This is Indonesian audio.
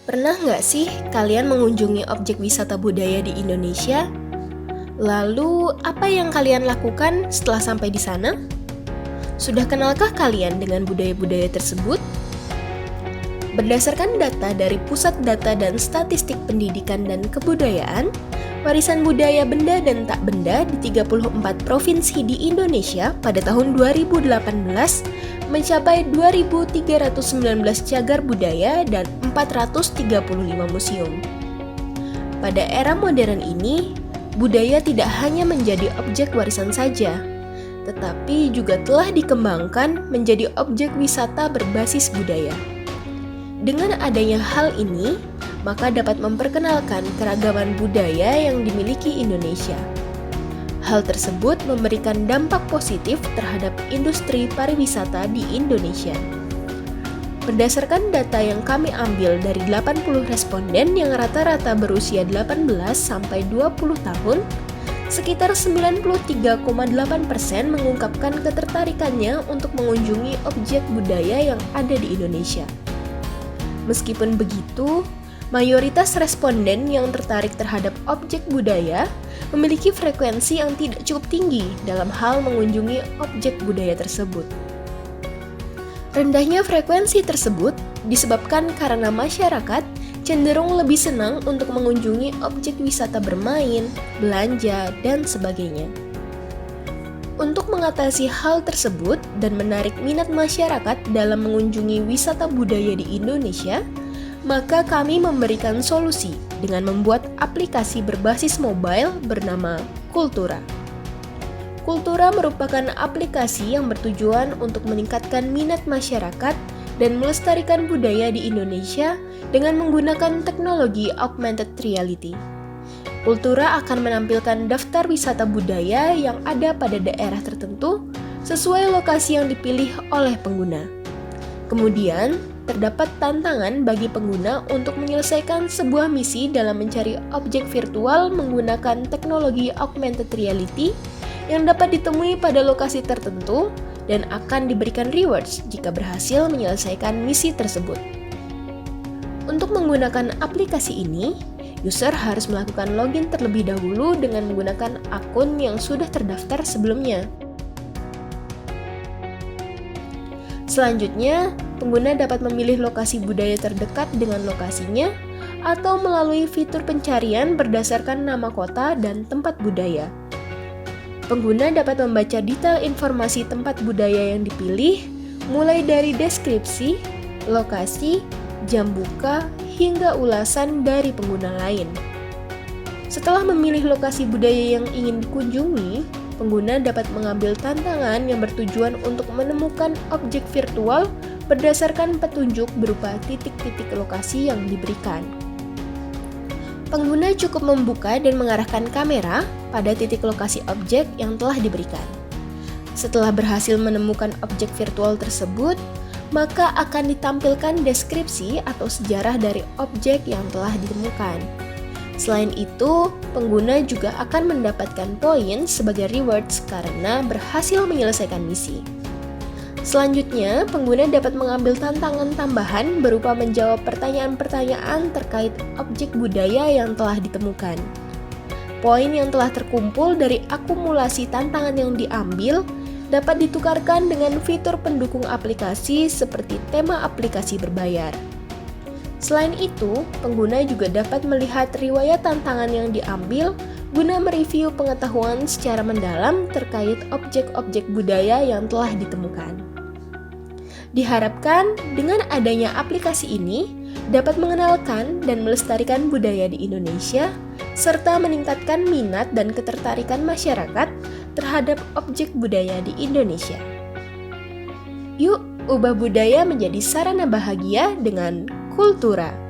Pernah nggak sih kalian mengunjungi objek wisata budaya di Indonesia? Lalu, apa yang kalian lakukan setelah sampai di sana? Sudah kenalkah kalian dengan budaya-budaya tersebut? Berdasarkan data dari Pusat Data dan Statistik Pendidikan dan Kebudayaan, warisan budaya benda dan tak benda di 34 provinsi di Indonesia pada tahun 2018 mencapai 2.319 cagar budaya dan 435 museum. Pada era modern ini, budaya tidak hanya menjadi objek warisan saja, tetapi juga telah dikembangkan menjadi objek wisata berbasis budaya. Dengan adanya hal ini, maka dapat memperkenalkan keragaman budaya yang dimiliki Indonesia. Hal tersebut memberikan dampak positif terhadap industri pariwisata di Indonesia. Berdasarkan data yang kami ambil dari 80 responden yang rata-rata berusia 18 sampai 20 tahun, sekitar 93,8% mengungkapkan ketertarikannya untuk mengunjungi objek budaya yang ada di Indonesia. Meskipun begitu, mayoritas responden yang tertarik terhadap objek budaya memiliki frekuensi yang tidak cukup tinggi dalam hal mengunjungi objek budaya tersebut. Rendahnya frekuensi tersebut disebabkan karena masyarakat cenderung lebih senang untuk mengunjungi objek wisata bermain, belanja, dan sebagainya. Untuk mengatasi hal tersebut dan menarik minat masyarakat dalam mengunjungi wisata budaya di Indonesia, maka kami memberikan solusi dengan membuat aplikasi berbasis mobile bernama Kultura. Kultura merupakan aplikasi yang bertujuan untuk meningkatkan minat masyarakat dan melestarikan budaya di Indonesia dengan menggunakan teknologi augmented reality. Kultura akan menampilkan daftar wisata budaya yang ada pada daerah tertentu sesuai lokasi yang dipilih oleh pengguna. Kemudian, terdapat tantangan bagi pengguna untuk menyelesaikan sebuah misi dalam mencari objek virtual menggunakan teknologi augmented reality yang dapat ditemui pada lokasi tertentu dan akan diberikan rewards jika berhasil menyelesaikan misi tersebut. Untuk menggunakan aplikasi ini, user harus melakukan login terlebih dahulu dengan menggunakan akun yang sudah terdaftar sebelumnya. Selanjutnya, pengguna dapat memilih lokasi budaya terdekat dengan lokasinya atau melalui fitur pencarian berdasarkan nama kota dan tempat budaya. Pengguna dapat membaca detail informasi tempat budaya yang dipilih, mulai dari deskripsi, lokasi, jam buka, hingga ulasan dari pengguna lain. Setelah memilih lokasi budaya yang ingin dikunjungi, pengguna dapat mengambil tantangan yang bertujuan untuk menemukan objek virtual berdasarkan petunjuk berupa titik-titik lokasi yang diberikan. Pengguna cukup membuka dan mengarahkan kamera pada titik lokasi objek yang telah diberikan. Setelah berhasil menemukan objek virtual tersebut, maka akan ditampilkan deskripsi atau sejarah dari objek yang telah ditemukan. Selain itu, pengguna juga akan mendapatkan poin sebagai rewards karena berhasil menyelesaikan misi. Selanjutnya, pengguna dapat mengambil tantangan tambahan berupa menjawab pertanyaan-pertanyaan terkait objek budaya yang telah ditemukan. Poin yang telah terkumpul dari akumulasi tantangan yang diambil dapat ditukarkan dengan fitur pendukung aplikasi seperti tema aplikasi berbayar. Selain itu, pengguna juga dapat melihat riwayat tantangan yang diambil guna mereview pengetahuan secara mendalam terkait objek-objek budaya yang telah ditemukan. Diharapkan dengan adanya aplikasi ini dapat mengenalkan dan melestarikan budaya di Indonesia serta meningkatkan minat dan ketertarikan masyarakat terhadap objek budaya di Indonesia. Yuk, ubah budaya menjadi sarana bahagia dengan Kultura.